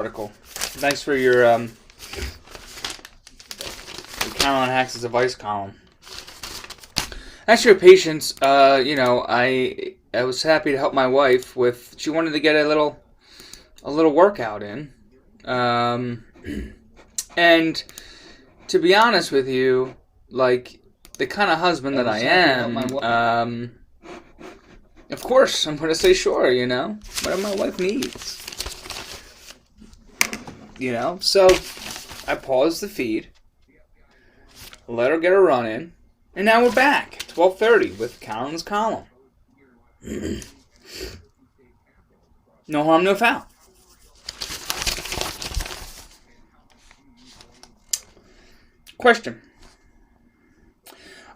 article. Thanks for your Carolyn Hacks' advice column. Thanks for your patience. I was happy to help my wife with. She wanted to get a little workout in, and to be honest with you, like the kind of husband that I am, of course I'm going to say sure. Whatever my wife needs. So I paused the feed, let her get a run in, and now we're back, 12:30, with Carolyn's column. No harm, no foul. Question.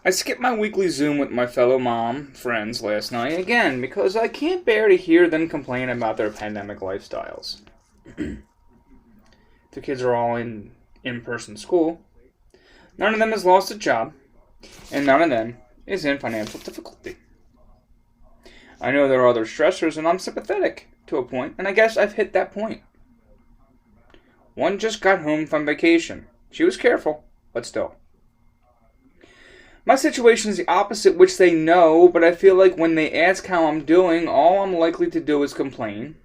I skipped my weekly Zoom with my fellow mom friends last night, again, because I can't bear to hear them complain about their pandemic lifestyles. The kids are all in in-person school. None of them has lost a job, and none of them is in financial difficulty. I know there are other stressors, and I'm sympathetic to a point, and I guess I've hit that point. One just got home from vacation. She was careful, but still. My situation is the opposite, which they know, but I feel like when they ask how I'm doing, all I'm likely to do is complain,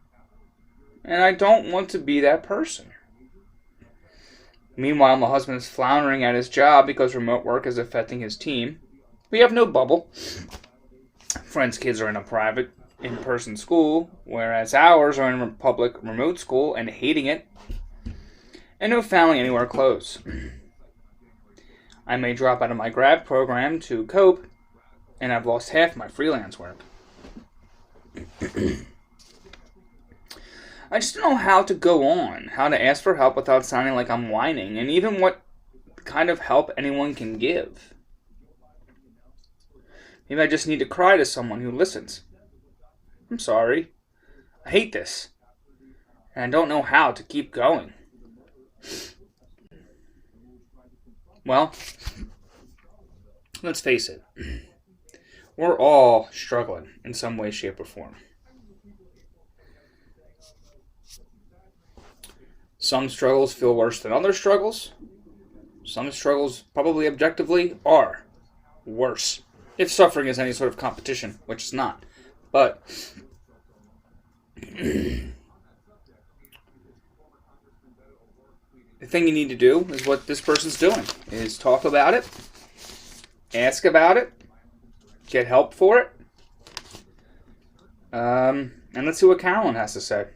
and I don't want to be that person. Meanwhile, my husband is floundering at his job because remote work is affecting his team. We have no bubble. Friends' kids are in a private, in-person school, whereas ours are in a public, remote school and hating it. And no family anywhere close. I may drop out of my grad program to cope, and I've lost half my freelance work. I just don't know how to go on, how to ask for help without sounding like I'm whining, and even what kind of help anyone can give. Maybe I just need to cry to someone who listens. I'm sorry. I hate this. And I don't know how to keep going. Well, let's face it. We're all struggling in some way, shape, or form. Some struggles feel worse than other struggles. Some struggles probably objectively are worse. If suffering is any sort of competition, which it's not. But the thing you need to do is what this person's doing. Is talk about it. Ask about it. Get help for it. And let's see what Carolyn has to say.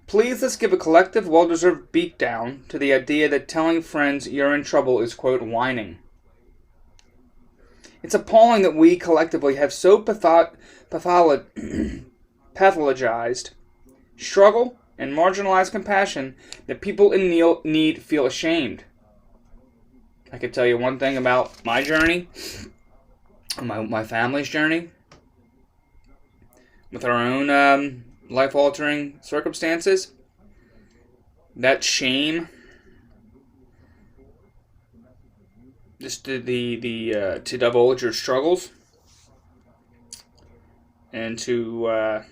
Please, let's give a collective, well-deserved beatdown to the idea that telling friends you're in trouble is, quote, whining. It's appalling that we collectively have so pathologized struggle and marginalized compassion that people in need feel ashamed. I could tell you one thing about my journey, my family's journey, with our own life-altering circumstances. That shame, just to divulge your struggles and to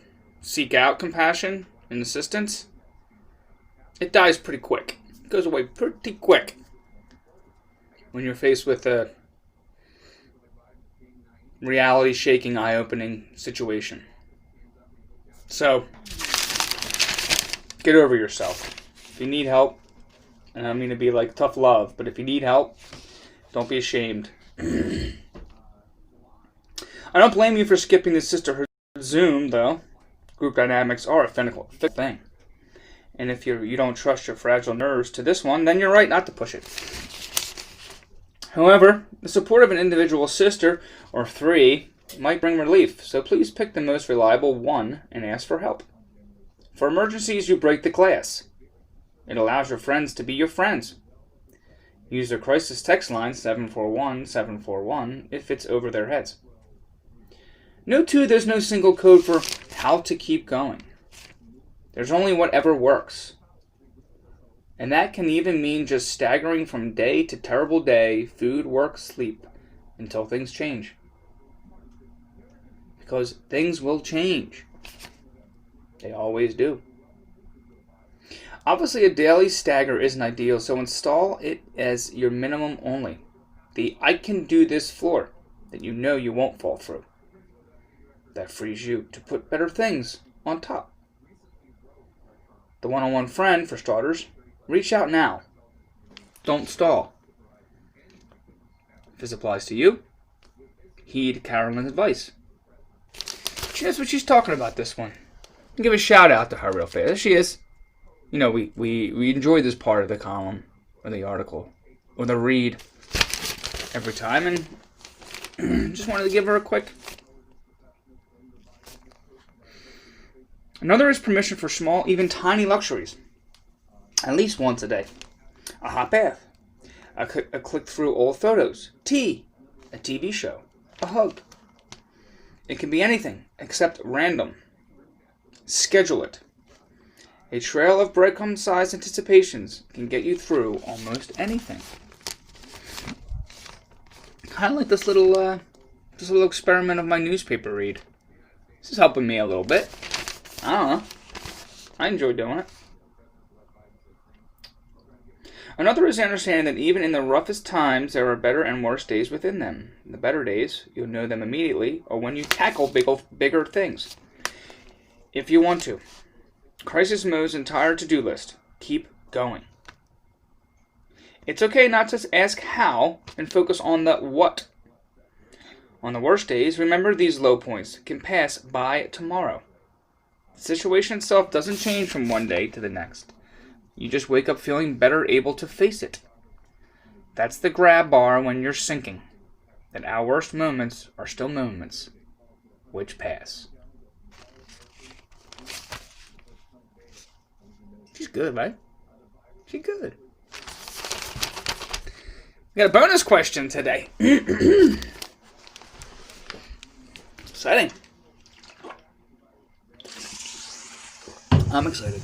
seek out compassion and assistance, it dies pretty quick. It goes away pretty quick when you're faced with a reality-shaking, eye-opening situation. So, get over yourself. If you need help, and I don't mean to be like tough love, but if you need help, don't be ashamed. I don't blame you for skipping the sisterhood Zoom, though. Group dynamics are a fickle thing. And if you don't trust your fragile nerves to this one, then you're right not to push it. However, the support of an individual sister, or three, might bring relief, so please pick the most reliable one and ask for help. For emergencies, you break the glass. It allows your friends to be your friends. Use their crisis text line 741-741 if it's over their heads. Note too, there's no single code for how to keep going. There's only whatever works. And that can even mean just staggering from day to terrible day, food, work, sleep, until things change. Because things will change. They always do. Obviously, a daily stagger isn't ideal, so install it as your minimum only. The I can do this floor that you know you won't fall through. That frees you to put better things on top. The one-on-one friend, for starters, reach out now. Don't stall. If this applies to you, heed Carolyn's advice. She knows what she's talking about, this one. Give a shout out to her real fast. There she is. You know, we enjoy this part of the column, or the article, or the read every time, and just wanted to give her a quick. Another is permission for small, even tiny luxuries. At least once a day. A hot bath. A click through old photos. Tea. A TV show. A hug. It can be anything except random. Schedule it. A trail of breadcrumb-sized anticipations can get you through almost anything. Kind of like this little experiment of my newspaper read. This is helping me a little bit. I don't know. I enjoy doing it. Another is understanding that even in the roughest times, there are better and worse days within them. The better days, you'll know them immediately, or when you tackle bigger things. If you want to. Crisis mode's entire to-do list. Keep going. It's okay not to ask how and focus on the what. On the worst days, remember these low points can pass by tomorrow. The situation itself doesn't change from one day to the next. You just wake up feeling better able to face it. That's the grab bar when you're sinking. That our worst moments are still moments which pass. She's good, right? She's good. We got a bonus question today. Exciting. I'm excited.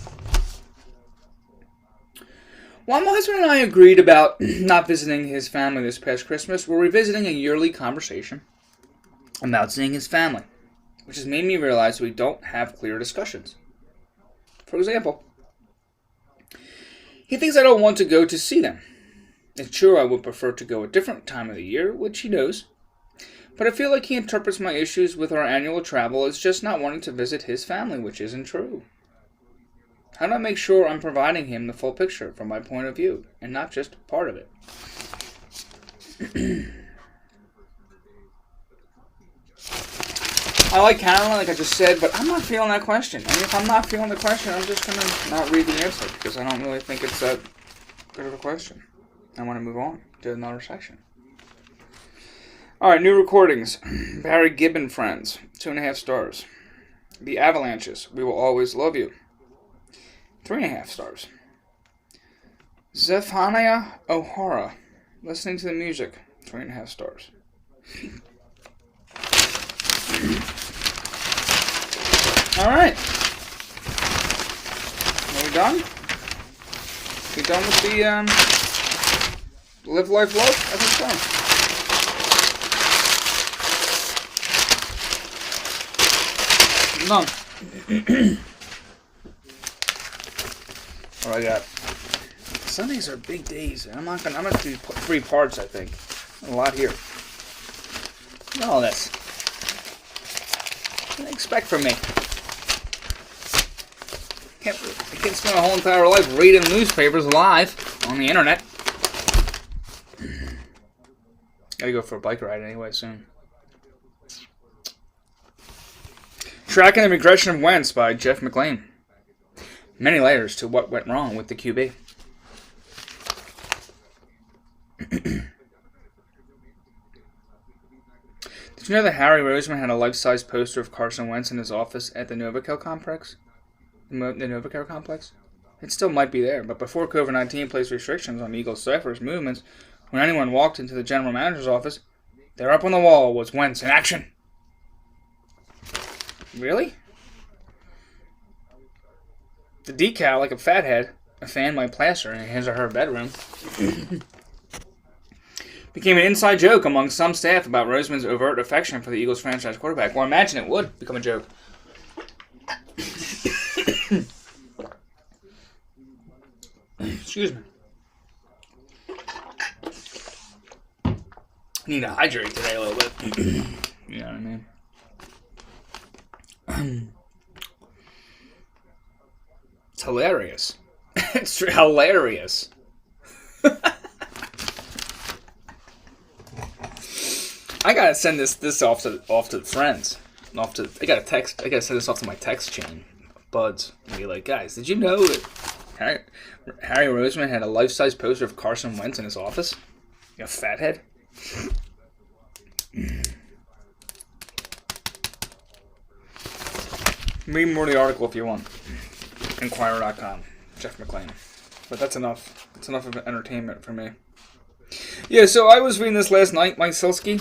While my husband and I agreed about not visiting his family this past Christmas, we're revisiting a yearly conversation about seeing his family, which has made me realize we don't have clear discussions. For example, he thinks I don't want to go to see them. It's true I would prefer to go a different time of the year, which he knows, but I feel like he interprets my issues with our annual travel as just not wanting to visit his family, which isn't true. How do I make sure I'm providing him the full picture from my point of view, and not just part of it? I like Carolyn, like I just said, but I'm not feeling that question. I mean, if I'm not feeling the question, I'm just going to not read the answer, because I don't really think it's that good of a question. I want to move on to another section. Alright, new recordings. Barry Gibbon Friends, 2.5 stars. The Avalanches, We Will Always Love You, 3.5 stars. Zephaniah O'Hara, Listening to the Music, 3.5 stars. Alright. Are we done? We done with the Live Life Love? I think so. Done. What do I got? Sundays are big days, and I'm gonna do 3 parts, I think. A lot here. Look at all this. What do they expect from me? I can't spend my whole entire life reading newspapers live on the internet. Gotta go for a bike ride anyway soon. Tracking the Regression of Wentz by Jeff McLean. Many layers to what went wrong with the QB. Did you know that Harry Roseman had a life-size poster of Carson Wentz in his office at the Novacare complex? The Novacare complex? It still might be there, but before COVID-19 placed restrictions on Eagles ciphers movements, when anyone walked into the general manager's office, there up on the wall was Wentz in action. Really? The decal, like a fathead, a fan might plaster in his or her bedroom, became an inside joke among some staff about Roseman's overt affection for the Eagles franchise quarterback. Well, imagine it would become a joke. Excuse me. Need to hydrate today a little bit. You know what I mean? It's hilarious. It's hilarious. I gotta send this off to the friends. I gotta send this off to my text chain, buds, and be like, guys, did you know that Harry Roseman had a life-size poster of Carson Wentz in his office? You fathead. Read more of the article if you want. Inquirer.com. Jeff McClain. But that's enough. That's enough of entertainment for me. Yeah, so I was reading this last night, Mike Silsky.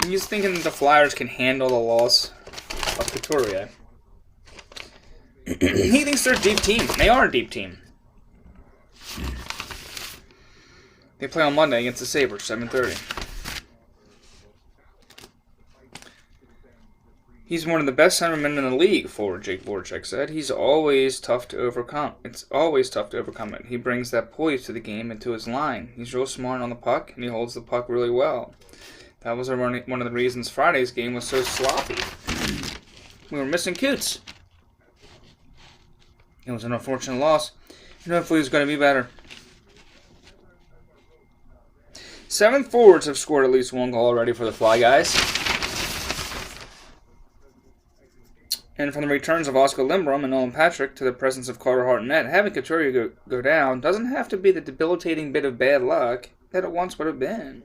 He's thinking the Flyers can handle the loss of Couturier. He thinks they're a deep team. They are a deep team. They play on Monday against the Sabres, 7:30. He's one of the best centermen in the league, forward Jake Voracek said. He's always tough to overcome. It's always tough to overcome it. He brings that poise to the game and to his line. He's real smart on the puck, and he holds the puck really well. That was one of the reasons Friday's game was so sloppy. We were missing Coots. It was an unfortunate loss, and hopefully it's going to be better. 7 forwards have scored at least 1 goal already for the Fly Guys. And from the returns of Oscar Lindblom and Nolan Patrick to the presence of Carter Hart and net, having Couturier go down doesn't have to be the debilitating bit of bad luck that it once would have been.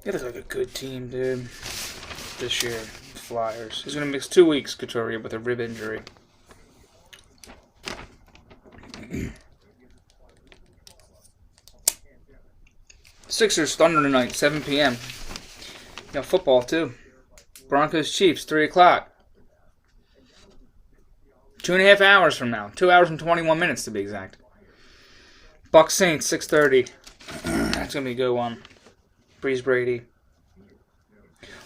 It looks like a good team, dude, this year, Flyers. He's going to miss 2 weeks, Couturier, with a rib injury. Sixers, Thunder tonight, 7 p.m. Got football, too. Broncos, Chiefs, 3 o'clock. 2.5 hours from now. 2 hours and 21 minutes, to be exact. Bucks, Saints, 6:30. That's going to be a good one. Breeze Brady.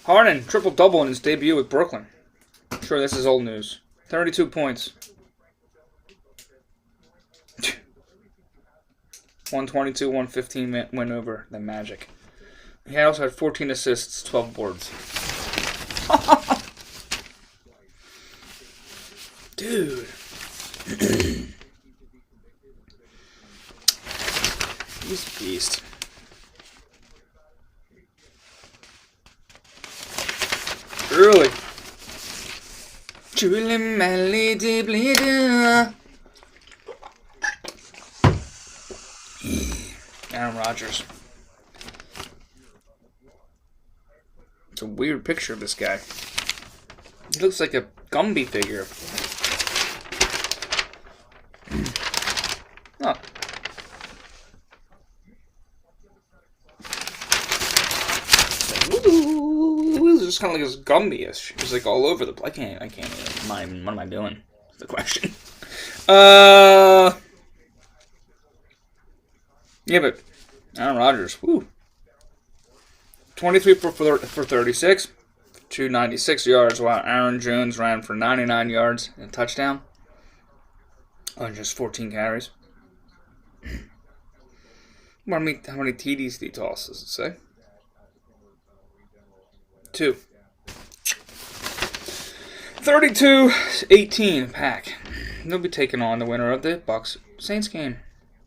Harden, triple-double in his debut with Brooklyn. Sure, this is old news. 32 points. 122, 115 win over the Magic. He also had 14 assists, 12 boards. Dude. He's a beast. Early. Truly, madly, deeply do. Aaron Rodgers. It's a weird picture of this guy. He looks like a Gumby figure. Oh. It's just kind of like this Gumby-ish. It's like all over the place. I can't even. What am I doing? That's the question. Yeah, but Aaron Rodgers, woo. 23 for 36, 296 yards, while Aaron Jones ran for 99 yards and a touchdown on just 14 carries. How many TDs did he toss, does it say? 2. 32-18 Pack. They'll be taking on the winner of the Bucks-Saints game.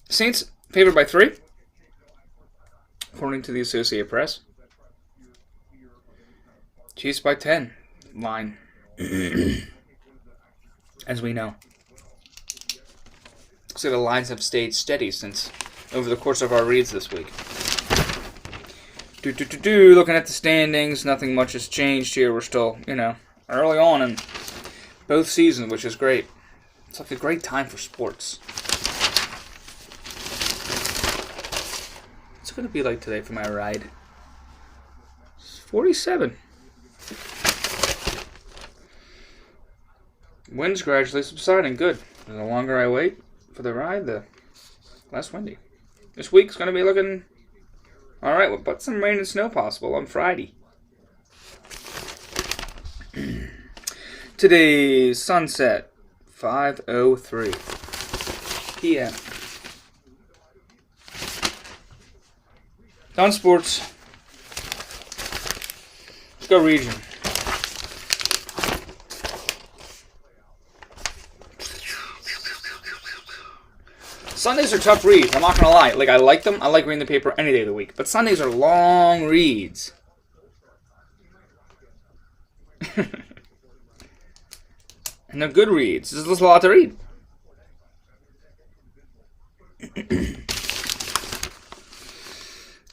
Saints favored by 3, according to the Associated Press. Chiefs by 10. Line. As we know. Looks like the lines have stayed steady since over the course of our reads this week. Looking at the standings, nothing much has changed here. We're still, early on in both seasons, which is great. It's like a great time for sports. What's it going to be like today for my ride? It's 47. Wind's gradually subsiding. Good. The longer I wait for the ride, the less windy. This week's going to be looking alright, but some rain and snow possible on Friday. Today's sunset, 5:03 p.m. Done sports. Let's go region. Sundays are tough reads. I'm not gonna lie. Like, I like them. I like reading the paper any day of the week. But Sundays are long reads. And they're good reads. There's a lot to read.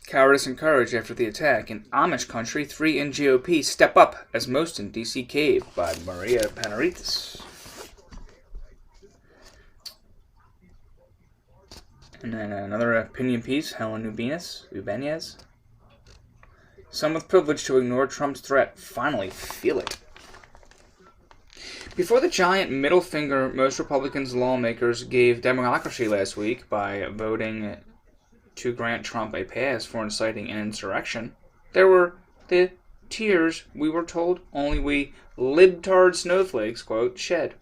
Cowardice and courage after the attack. In Amish country, 3 in GOP step up as most in DC cave by Maria Panaritis. And then another opinion piece, Helen Ubanez. Some with privilege to ignore Trump's threat finally feel it. Before the giant middle finger most Republicans lawmakers gave democracy last week by voting to grant Trump a pass for inciting an insurrection, there were the tears we were told only we libtard snowflakes, quote, shed.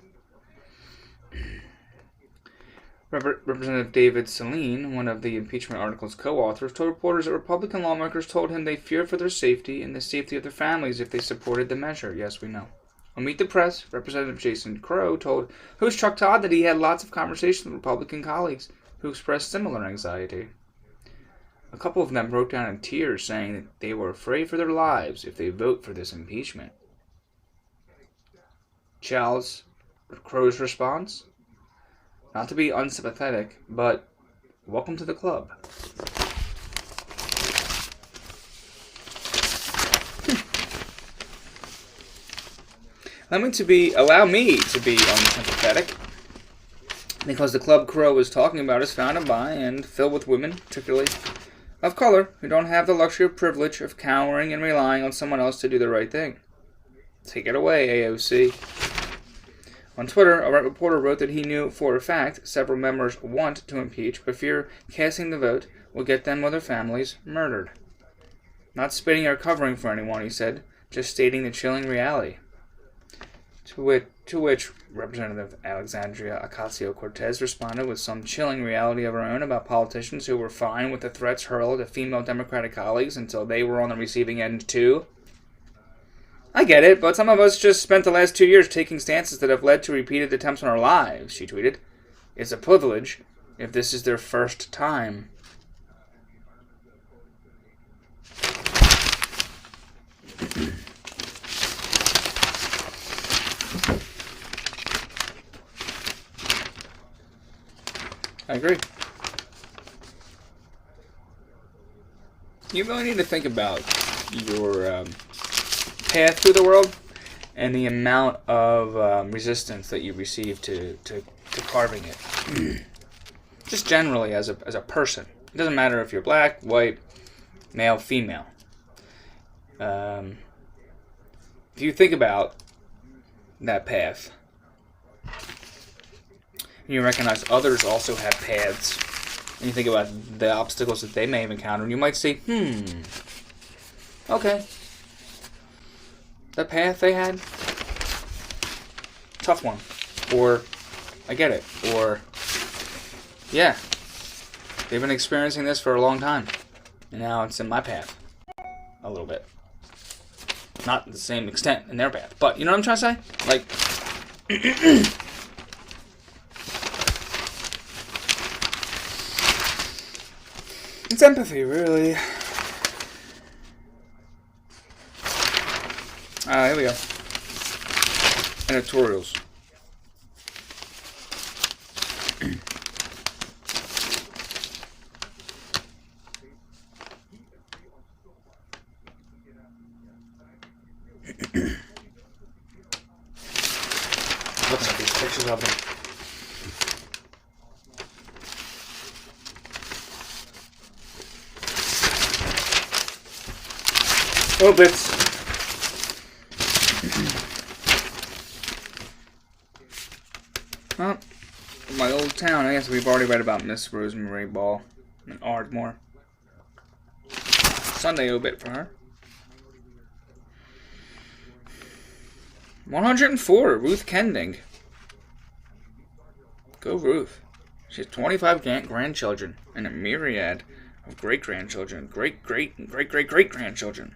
Representative David Saline, one of the impeachment article's co-authors, told reporters that Republican lawmakers told him they feared for their safety and the safety of their families if they supported the measure. Yes, we know. On Meet the Press, Representative Jason Crow told host Chuck Todd that he had lots of conversations with Republican colleagues who expressed similar anxiety. A couple of them broke down in tears, saying that they were afraid for their lives if they vote for this impeachment. Crow's response? Not to be unsympathetic, but welcome to the club. Allow me to be unsympathetic, because the club Crow is talking about is founded by and filled with women, particularly of color, who don't have the luxury or privilege of cowering and relying on someone else to do the right thing. Take it away, AOC. On Twitter, a reporter wrote that he knew for a fact several members want to impeach, but fear casting the vote will get them or their families murdered. Not spitting or covering for anyone, he said, just stating the chilling reality. To which Representative Alexandria Ocasio-Cortez responded with some chilling reality of her own about politicians who were fine with the threats hurled at female Democratic colleagues until they were on the receiving end too. I get it, but some of us just spent the last 2 years taking stances that have led to repeated attempts on our lives, she tweeted. It's a privilege if this is their first time. I agree. You really need to think about your path through the world and the amount of resistance that you receive to carving it. Just generally as a person. It doesn't matter if you're black, white, male, female. If you think about that path, and you recognize others also have paths, and you think about the obstacles that they may have encountered, you might say, okay. The path they had, tough one. Or, I get it. Or, yeah, they've been experiencing this for a long time. And now it's in my path. A little bit. Not to the same extent in their path. But, you know what I'm trying to say? Like, it's empathy, really. Here we go. Editorials. Looking at these pictures of them. OBITS. Well, my old town, I guess we've already read about Miss Rosemary Ball in Ardmore. Sunday obit for her. 104, Ruth Kending. Go Ruth. She has 25 grandchildren and a myriad of great-grandchildren. Great-great-great-great-great-grandchildren.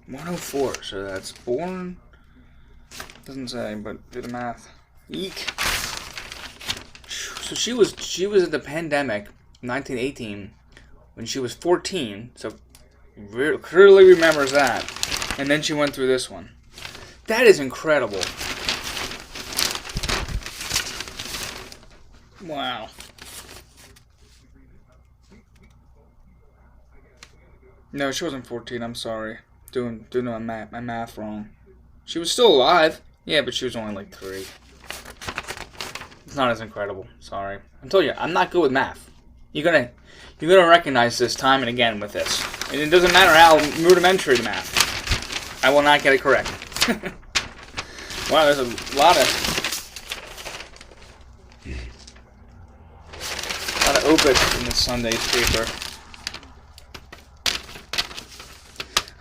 104, so that's born... Doesn't say, but do the math. Eek. So she was at the pandemic, 1918, when she was 14, so clearly remembers that. And then she went through this one. That is incredible. Wow. No, she wasn't 14, I'm sorry. Doing my math wrong. She was still alive. Yeah, but she was only like 3. It's not as incredible. Sorry. I told you, I'm not good with math. You're gonna recognize this time and again with this. And it doesn't matter how rudimentary the math. I will not get it correct. Wow, there's a lot of obits in this Sunday's paper.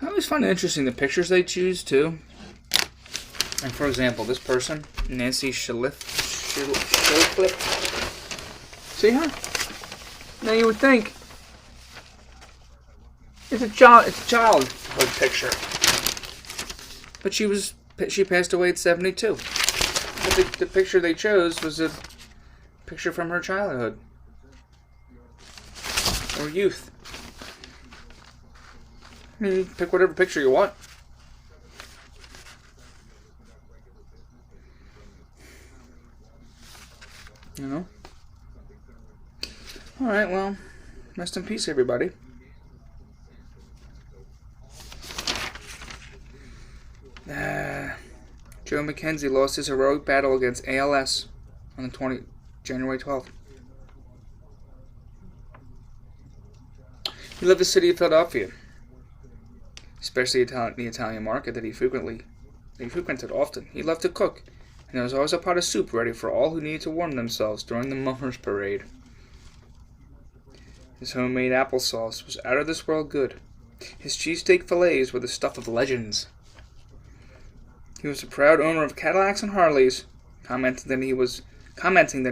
I always find it interesting the pictures they choose too. And for example, this person, Nancy Shillcliffe. See her? Now you would think it's a childhood picture, but she passed away at 72. But the picture they chose was a picture from her childhood or youth. I mean, you can pick whatever picture you want. You know? Alright, well, rest in peace, everybody. Joe McKenzie lost his heroic battle against ALS on January 12th. He loved the city of Philadelphia, especially the Italian market that he frequented often. He loved to cook, and there was always a pot of soup ready for all who needed to warm themselves during the Mummers Parade. His homemade applesauce was out of this world good. His cheesesteak fillets were the stuff of legends. He was a proud owner of Cadillacs and Harleys, commenting that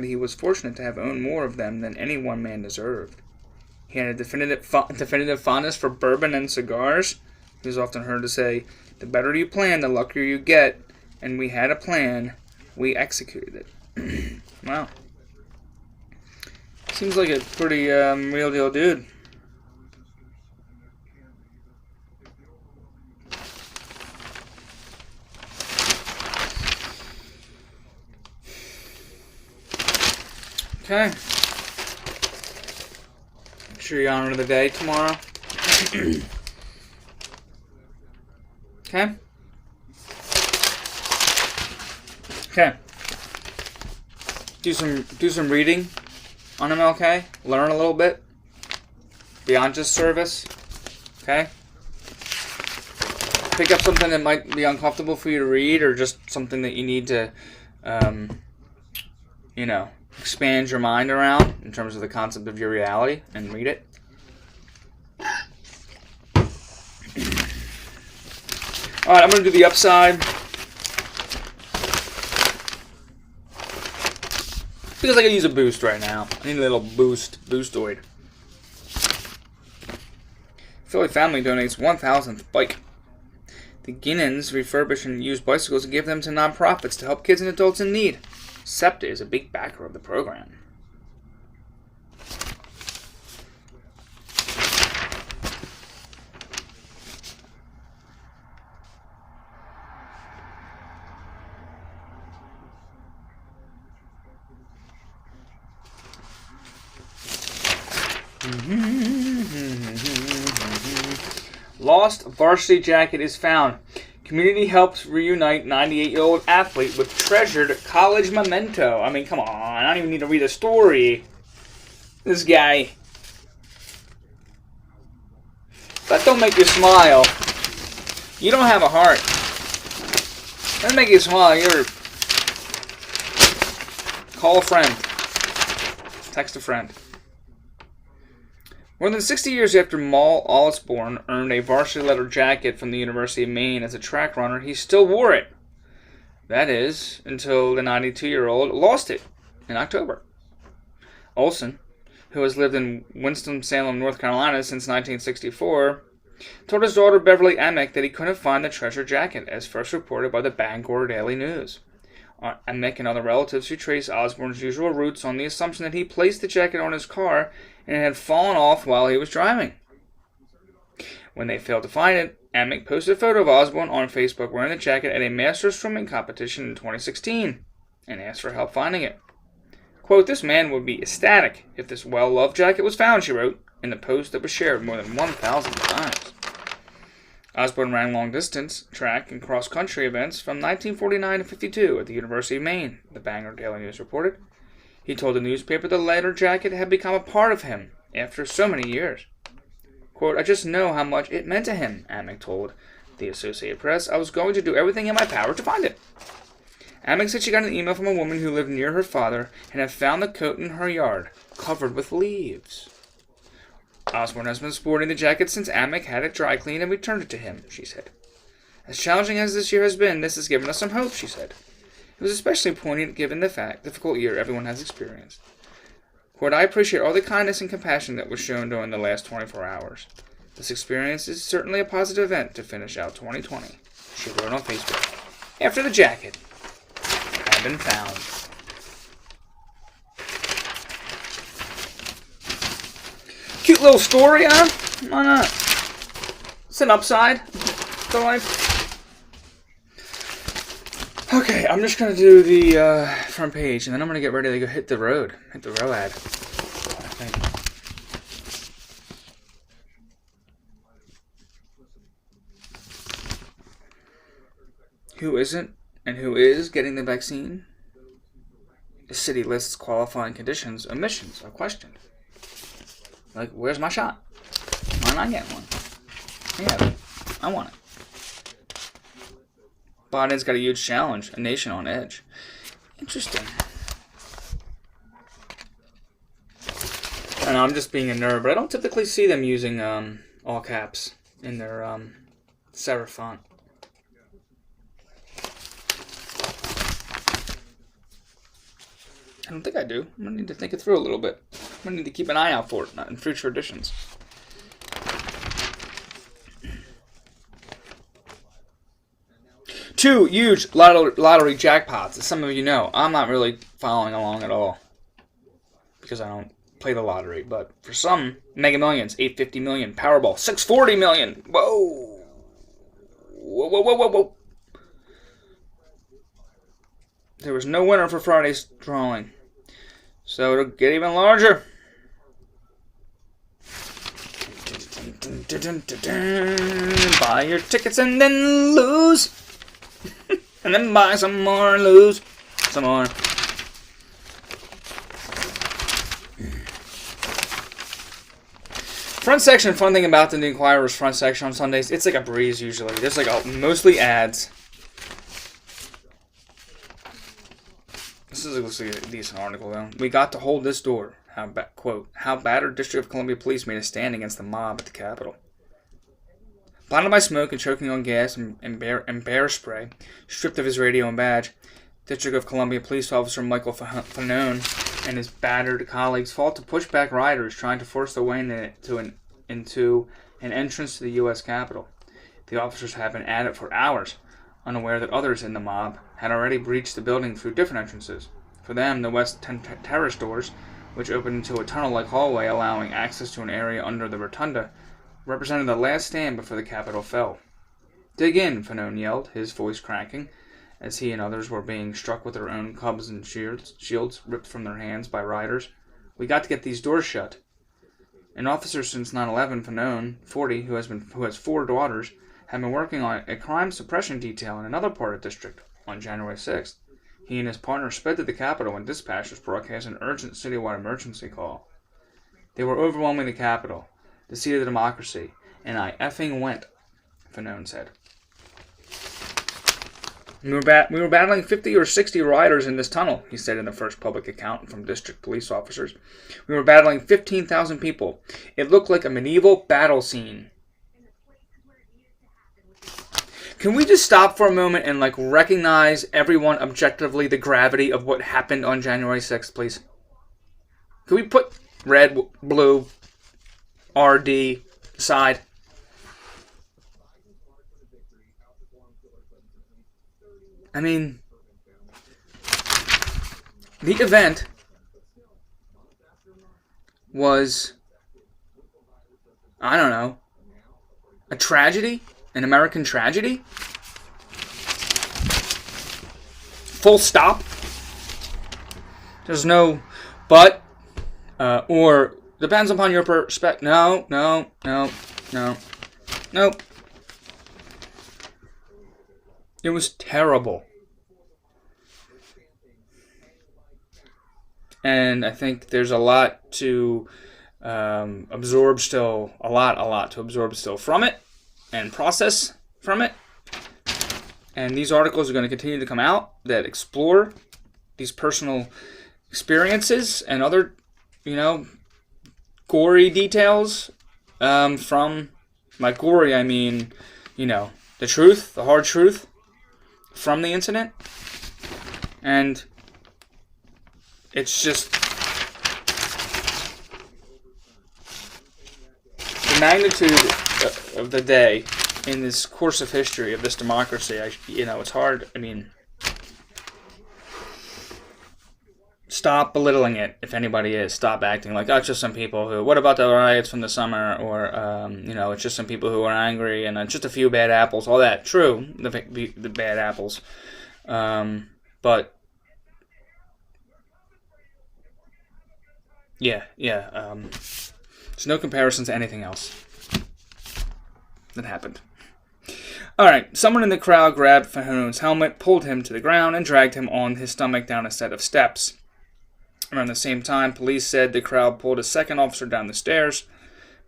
he was fortunate to have owned more of them than any one man deserved. He had a definitive fondness for bourbon and cigars. He was often heard to say, "The better you plan, the luckier you get." And we had a plan. We executed it. Wow. Seems like a pretty real deal dude. Okay. Make sure you honor the day tomorrow. Okay. Okay. Do some reading on MLK. Learn a little bit. Beyond just service. Okay. Pick up something that might be uncomfortable for you to read, or just something that you need to, expand your mind around in terms of the concept of your reality, and read it. Alright, I'm going to do the upside. Because I could use a boost right now. I need a little boostoid. Philly family donates 1,000th bike. The Ginnans refurbish and use bicycles and give them to nonprofits to help kids and adults in need. SEPTA is a big backer of the program. Lost varsity jacket is found. Community helps reunite 98-year-old athlete with treasured college memento. I mean, come on. I don't even need to read a story. This guy. That don't make you smile. You don't have a heart. That make you smile. You're... Call a friend. Text a friend. More than 60 years after Mal Osborne earned a varsity leather jacket from the University of Maine as a track runner, he still wore it. That is, until the 92-year-old lost it in October. Olson, who has lived in Winston-Salem, North Carolina since 1964, told his daughter Beverly Amick that he couldn't find the treasure jacket, as first reported by the Bangor Daily News. Amick and other relatives who trace Osborne's usual routes on the assumption that he placed the jacket on his car and it had fallen off while he was driving. When they failed to find it, Amick posted a photo of Osborne on Facebook wearing the jacket at a Masters swimming competition in 2016 and asked for help finding it. Quote, "This man would be ecstatic if this well-loved jacket was found," she wrote in the post that was shared more than 1,000 times. Osborne ran long-distance, track, and cross-country events from 1949 to 52 at the University of Maine, the Bangor Daily News reported. He told the newspaper the leather jacket had become a part of him after so many years. Quote, "I just know how much it meant to him," Amick told the Associated Press. "I was going to do everything in my power to find it." Amick said she got an email from a woman who lived near her father and had found the coat in her yard, covered with leaves. Osborne has been sporting the jacket since Amick had it dry cleaned and returned it to him, she said. "As challenging as this year has been, this has given us some hope," she said. "It was especially poignant given the difficult year everyone has experienced. Quote, "I appreciate all the kindness and compassion that was shown during the last 24 hours. This experience is certainly a positive event to finish out 2020, she wrote on Facebook, after the jacket had been found. Cute little story, huh? Why not? It's an upside to life. Okay, I'm just going to do the front page, and then I'm going to get ready to go hit the road. Hit the road ad. I think. Who isn't and who is getting the vaccine? The city lists qualifying conditions. Omissions are questioned. Like, where's my shot? Why not get one? Yeah, I want it. Biden's got a huge challenge. A nation on edge. Interesting. And I'm just being a nerd, but I don't typically see them using all caps in their serif font. I don't think I do. I'm going to need to think it through a little bit. I'm going to need to keep an eye out for it in future editions. Two huge lottery jackpots. As some of you know, I'm not really following along at all because I don't play the lottery. But for some, Mega Millions, $850 million. Powerball, $640 million. Whoa. Whoa, whoa, whoa, whoa, whoa. There was no winner for Friday's drawing, so it'll get even larger. Buy your tickets and then lose. And then buy some more and lose some more. Front section, fun thing about the Inquirer's front section on Sundays, it's like a breeze usually. There's like mostly ads. This looks like a decent article though. "We got to hold this door." Quote, "How battered District of Columbia police made a stand against the mob at the Capitol." Blinded by smoke and choking on gas and bear spray, stripped of his radio and badge, District of Columbia police officer Michael Fanone and his battered colleagues fought to push back rioters trying to force their way into an entrance to the U.S. Capitol. The officers had been at it for hours, unaware that others in the mob had already breached the building through different entrances. For them, the West Terrace doors, which opened into a tunnel-like hallway allowing access to an area under the rotunda, represented the last stand before the Capitol fell. "Dig in," Fanone yelled, his voice cracking, as he and others were being struck with their own clubs and shields ripped from their hands by rioters. "We got to get these doors shut." An officer since 9/11, Fanone, 40, who has 4 daughters, had been working on a crime suppression detail in another part of the district on January 6th. He and his partner sped to the Capitol when dispatchers broadcast an urgent citywide emergency call. "They were overwhelming the Capitol, the seat of the democracy, and I effing went," Fanone said. We were battling 50 or 60 rioters in this tunnel, he said in the first public account from district police officers. We were battling 15,000 people. It looked like a medieval battle scene. Can we just stop for a moment and recognize everyone objectively the gravity of what happened on January 6th, please? Can we put red, blue, RD aside? I mean, the event was, I don't know, a tragedy, an American tragedy. Full stop. There's no but, or depends upon your perspective. No. It was terrible. And I think there's a lot to absorb still, a lot to absorb still from it and process from it. And these articles are going to continue to come out that explore these personal experiences and other, gory details from, by gory I mean, the truth, the hard truth from the incident. And it's just the magnitude of the day in this course of history of this democracy. It's hard. I mean, stop belittling it. If anybody is, stop acting like, oh, it's just some people who. What about the riots from the summer? Or it's just some people who are angry and it's just a few bad apples. All that true. The bad apples, but. Yeah. There's no comparison to anything else that happened. Alright, someone in the crowd grabbed Fahoun's helmet, pulled him to the ground, and dragged him on his stomach down a set of steps. Around the same time, police said the crowd pulled a second officer down the stairs.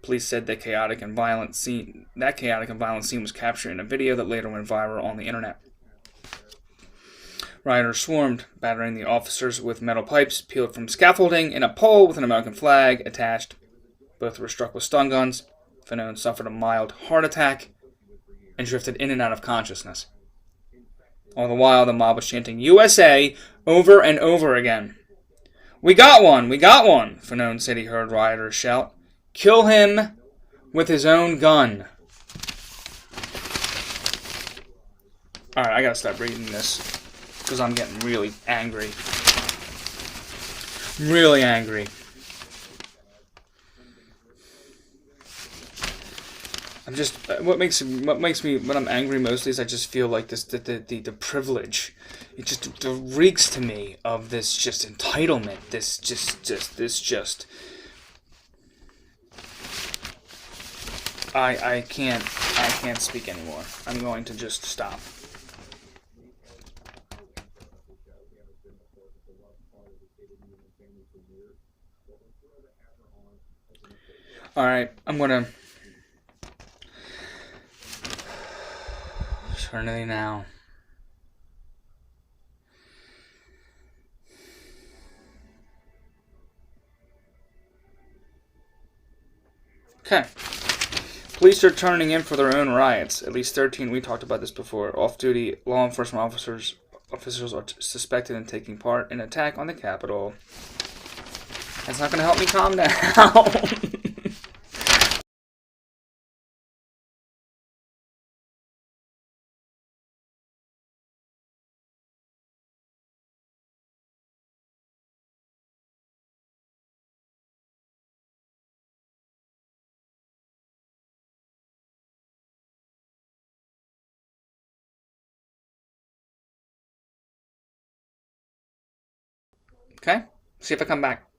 Police said that chaotic and violent scene was captured in a video that later went viral on the internet. Rioters swarmed, battering the officers with metal pipes peeled from scaffolding and a pole with an American flag attached. Both were struck with stun guns. Fahoun suffered a mild heart attack and drifted in and out of consciousness. All the while, the mob was chanting USA over and over again. We got one! Fahoun said he heard rioters shout. Kill him with his own gun. Alright, I gotta stop reading this because I'm getting really angry. Really angry. I'm just what I'm angry mostly is I just feel like the privilege. It just reeks to me of this just entitlement. This just. I can't speak anymore. I'm going to just stop. All right, I'm gonna. Eternity now. Okay. Police are turning in for their own riots. At least 13, we talked about this before, off-duty law enforcement officers are suspected in taking part in an attack on the Capitol. That's not going to help me calm down. Okay? See if I come back.